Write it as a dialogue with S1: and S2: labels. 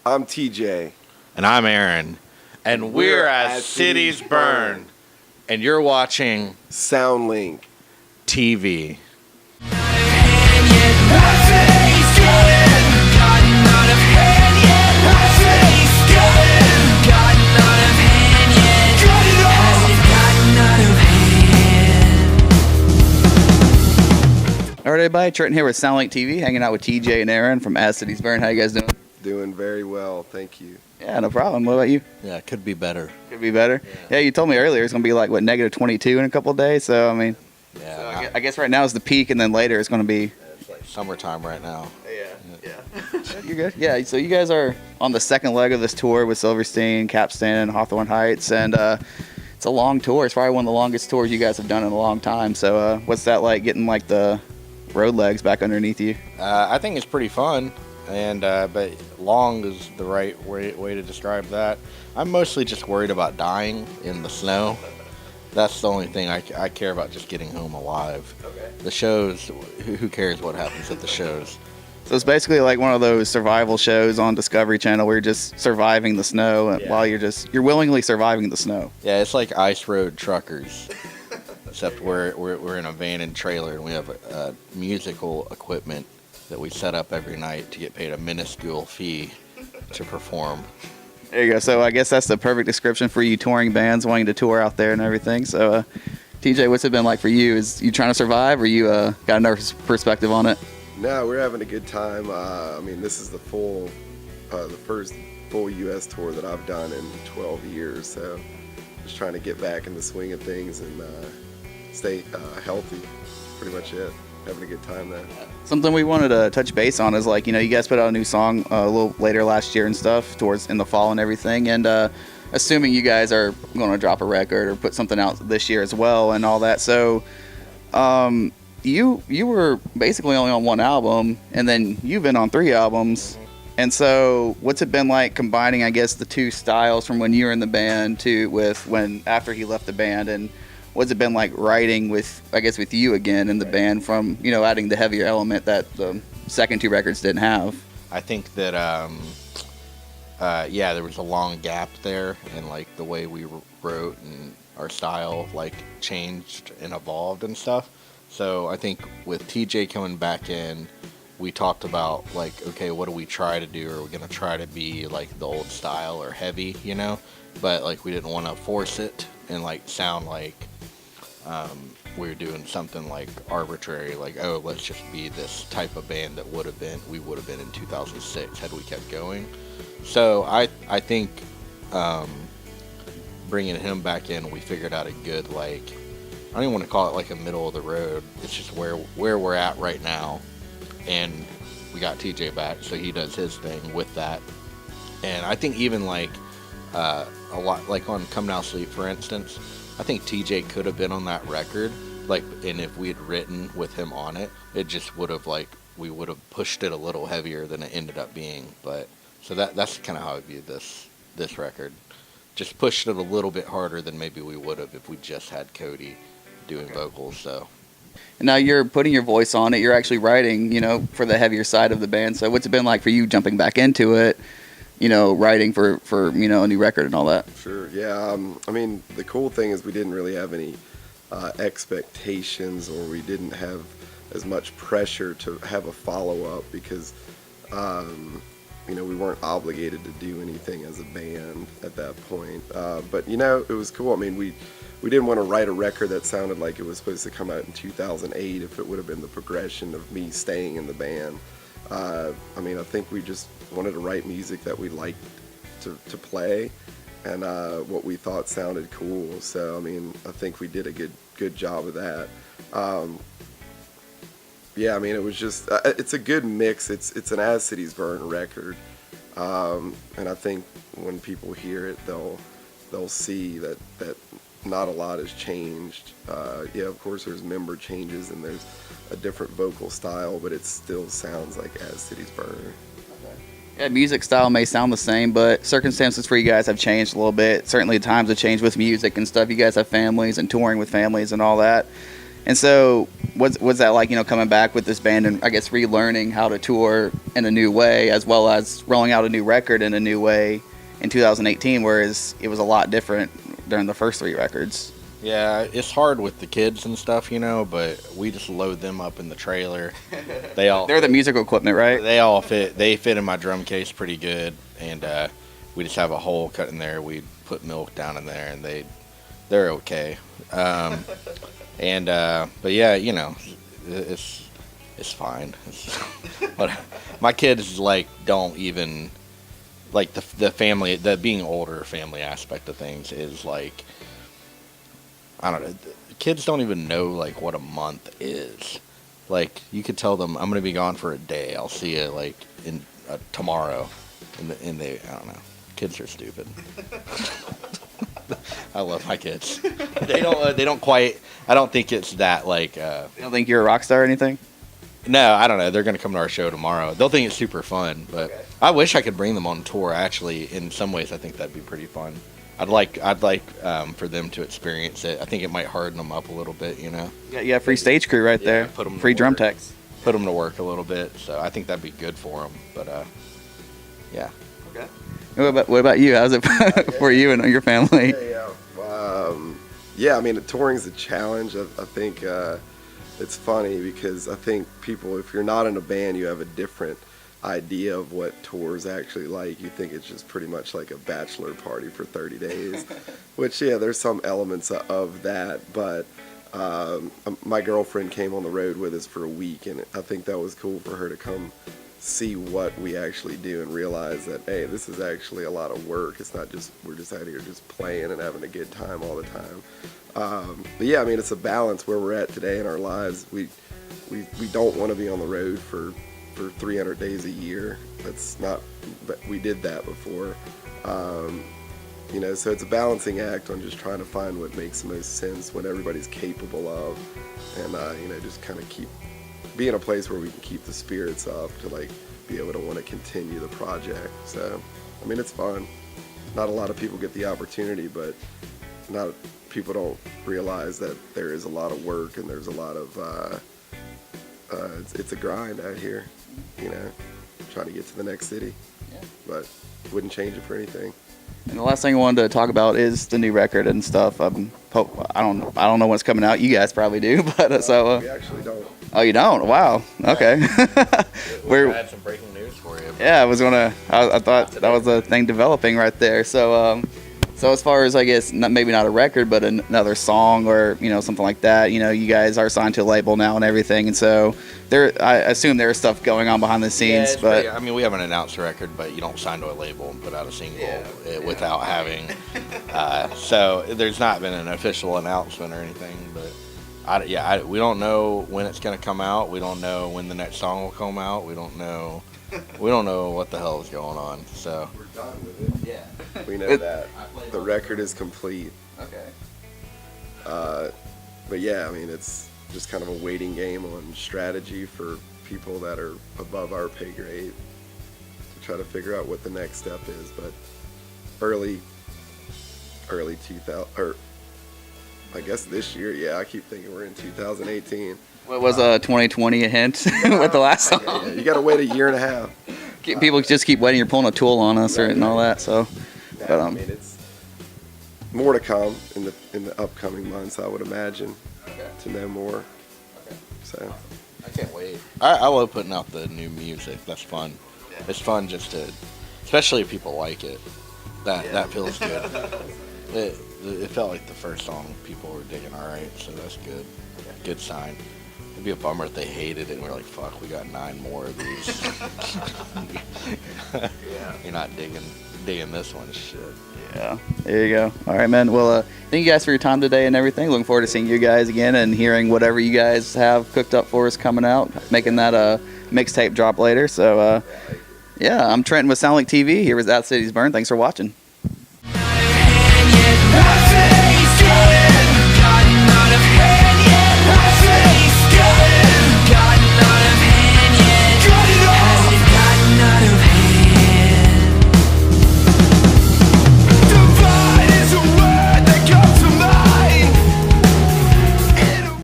S1: I'm TJ.
S2: And I'm Aaron. And we're As Cities Burn. And you're watching
S1: SoundLink
S2: TV.
S3: All right, everybody. Trenton here with SoundLink TV, hanging out with TJ and Aaron from As Cities Burn. How you guys doing?
S1: Doing very well, thank you.
S3: Yeah, no problem. What about you?
S2: Yeah, it could be better.
S3: Could be better. Yeah, you told me earlier it's gonna be like negative 22 in a couple of days. So I mean,
S2: Yeah,
S3: I guess right now is the peak, and then later it's gonna be.
S2: it's like summertime right now.
S3: Yeah. You're good. Yeah. So you guys are on the second leg of this tour with Silverstein, Capstan, and Hawthorne Heights, and it's a long tour. It's probably one of the longest tours you guys have done in a long time. So what's that like, getting like the road legs back underneath you?
S2: I think it's pretty fun, and but long is the right way to describe that. I'm mostly just worried about dying in the snow. That's the only thing I care about, just getting home alive.
S3: Okay.
S2: The shows, who cares what happens at the shows?
S3: So it's basically like one of those survival shows on Discovery Channel where you're just surviving the snow while you're willingly surviving the snow.
S2: Yeah, it's like Ice Road Truckers, except we're in a van and trailer, and we have musical equipment that we set up every night to get paid a minuscule fee to perform.
S3: There you go. So I guess that's the perfect description for you touring bands wanting to tour out there and everything. So TJ, what's it been like for you? Is you trying to survive, or you got another perspective on it?
S1: No, we're having a good time. I mean, this is the first full U.S. tour that I've done in 12 years. So just trying to get back in the swing of things and stay healthy. Pretty much it. Having a good time there.
S3: Something we wanted to touch base on is like, you guys put out a new song a little later last year and stuff, towards in the fall and everything. And assuming you guys are going to drop a record or put something out this year as well and all that. So you were basically only on one album, and then you've been on 3 albums. And so what's it been like combining, I guess, the two styles from when you were in the band to with when after he left the band? And what's it been like writing with you again in the band from, adding the heavier element that the second 2 records didn't have?
S2: I think that there was a long gap there, and like the way we wrote and our style like changed and evolved and stuff. So I think with TJ coming back in, we talked about like, okay, what do we try to do? Are we gonna try to be like the old style or heavy, But like we didn't want to force it and like sound like we were doing something like arbitrary, like, oh, let's just be this type of band that we would have been in 2006 had we kept going. So I think bringing him back in, we figured out a good, like, I don't even want to call it like a middle of the road. It's just where we're at right now. And we got TJ back, so he does his thing with that. And I think even like a lot, like on Come Now Sleep, for instance, I think TJ could have been on that record, like, and if we had written with him on it, it just would have, like, we would have pushed it a little heavier than it ended up being. But so that's kind of how I view this record. Just pushed it a little bit harder than maybe we would have if we just had Cody doing vocals. So.
S3: And now you're putting your voice on it. You're actually writing, for the heavier side of the band. So what's it been like for you jumping back into it? Writing for a new record and all that.
S1: Sure, yeah. I mean, the cool thing is we didn't really have any expectations, or we didn't have as much pressure to have a follow-up because, we weren't obligated to do anything as a band at that point. But, it was cool. I mean, we didn't want to write a record that sounded like it was supposed to come out in 2008 if it would have been the progression of me staying in the band. I think we just wanted to write music that we liked to play and what we thought sounded cool. So, I think we did a good job of that. It was just, it's a good mix. It's an As Cities Burn record. And I think when people hear it, they'll see that not a lot has changed. Of course there's member changes and there's a different vocal style, but it still sounds like As Cities Burn.
S3: Yeah, music style may sound the same, but circumstances for you guys have changed a little bit. Certainly times have changed with music and stuff. You guys have families and touring with families and all that. And so was that like, coming back with this band and I guess relearning how to tour in a new way, as well as rolling out a new record in a new way in 2018, whereas it was a lot different during the first 3 records?
S2: Yeah, it's hard with the kids and stuff, but we just load them up in the trailer. They're
S3: the musical equipment, right?
S2: They fit in my drum case pretty good, and we just have a hole cut in there. We put milk down in there, and they're okay. But yeah, it's fine. But my kids don't even the family, the being older family aspect of things is I don't know. Kids don't even know what a month is. You could tell them I'm gonna be gone for a day. I'll see you in tomorrow, and they I don't know. Kids are stupid. I love my kids. They don't quite. I don't think it's that
S3: You don't think you're a rock star or anything?
S2: No, I don't know. They're gonna come to our show tomorrow. They'll think it's super fun, but okay. I wish I could bring them on tour. Actually, in some ways, I think that'd be pretty fun. I'd like for them to experience it. I think it might harden them up a little bit,
S3: Yeah, free stage crew right there.
S2: Put them
S3: free drum techs.
S2: Put them to work a little bit. So I think that'd be good for them. But yeah.
S3: Okay. What about you? How's it for you and your family?
S1: Yeah, I mean, touring's a challenge. I think it's funny because I think people, if you're not in a band, you have a different idea of what tour's actually like. You think it's just pretty much like a bachelor party for 30 days, which, yeah, there's some elements of that, but my girlfriend came on the road with us for a week, and I think that was cool for her to come see what we actually do and realize that, hey, this is actually a lot of work. It's not just, we're just out here just playing and having a good time all the time. But yeah, I mean, it's a balance where we're at today in our lives. We don't want to be on the road for 300 days a year. That's not, but we did that before. So it's a balancing act on just trying to find what makes the most sense, what everybody's capable of, and just kind of be in a place where we can keep the spirits up to be able to want to continue the project. So, I mean, it's fun. Not a lot of people get the opportunity, but people don't realize that there is a lot of work and there's a lot of it's a grind out here, trying to get to the next city. Yeah. But wouldn't change it for anything.
S3: And the last thing I wanted to talk about is the new record and stuff. I don't know what's coming out. You guys probably do, but
S1: we actually don't.
S3: Oh, you don't? Wow. Okay.
S2: We had some breaking news for you.
S3: Yeah, I thought that was a thing developing right there. So as far as, I guess, maybe not a record, but another song or, something like that, you guys are signed to a label now and everything. And so I assume there's stuff going on behind the scenes.
S2: Yeah, we haven't announced a record, but you don't sign to a label and put out a single without having. So there's not been an official announcement or anything, but we don't know when it's going to come out. We don't know when the next song will come out. We don't know what the hell is going on. So
S1: we're done with it. Yeah. We know that. The record is complete.
S3: Okay.
S1: But yeah, it's just kind of a waiting game on strategy for people that are above our pay grade to try to figure out what the next step is. But early 2000, or I guess this year, yeah, I keep thinking we're in 2018.
S3: What was 2020 a hint with the last song?
S1: Yeah, you got to wait a year and a half.
S3: People just keep waiting. You're pulling a tool on us and all that. So,
S1: yeah, but it's more to come in the upcoming months, I would imagine, to know more.
S3: Okay.
S1: So
S2: I can't wait. I love putting out the new music. That's fun. Yeah. It's fun just to, especially if people like it. That feels good. It felt like the first song people were digging all right, so that's good. Good sign. It'd be a bummer if they hated it and we're like, fuck, we got 9 more of these. You're not digging this one, shit.
S3: Yeah, there you go. All right, man. Well, thank you guys for your time today and everything. Looking forward to seeing you guys again and hearing whatever you guys have cooked up for us coming out, making that mixtape drop later. So, yeah, I'm Trenton with Sound Like TV here with That City's Burn. Thanks for watching.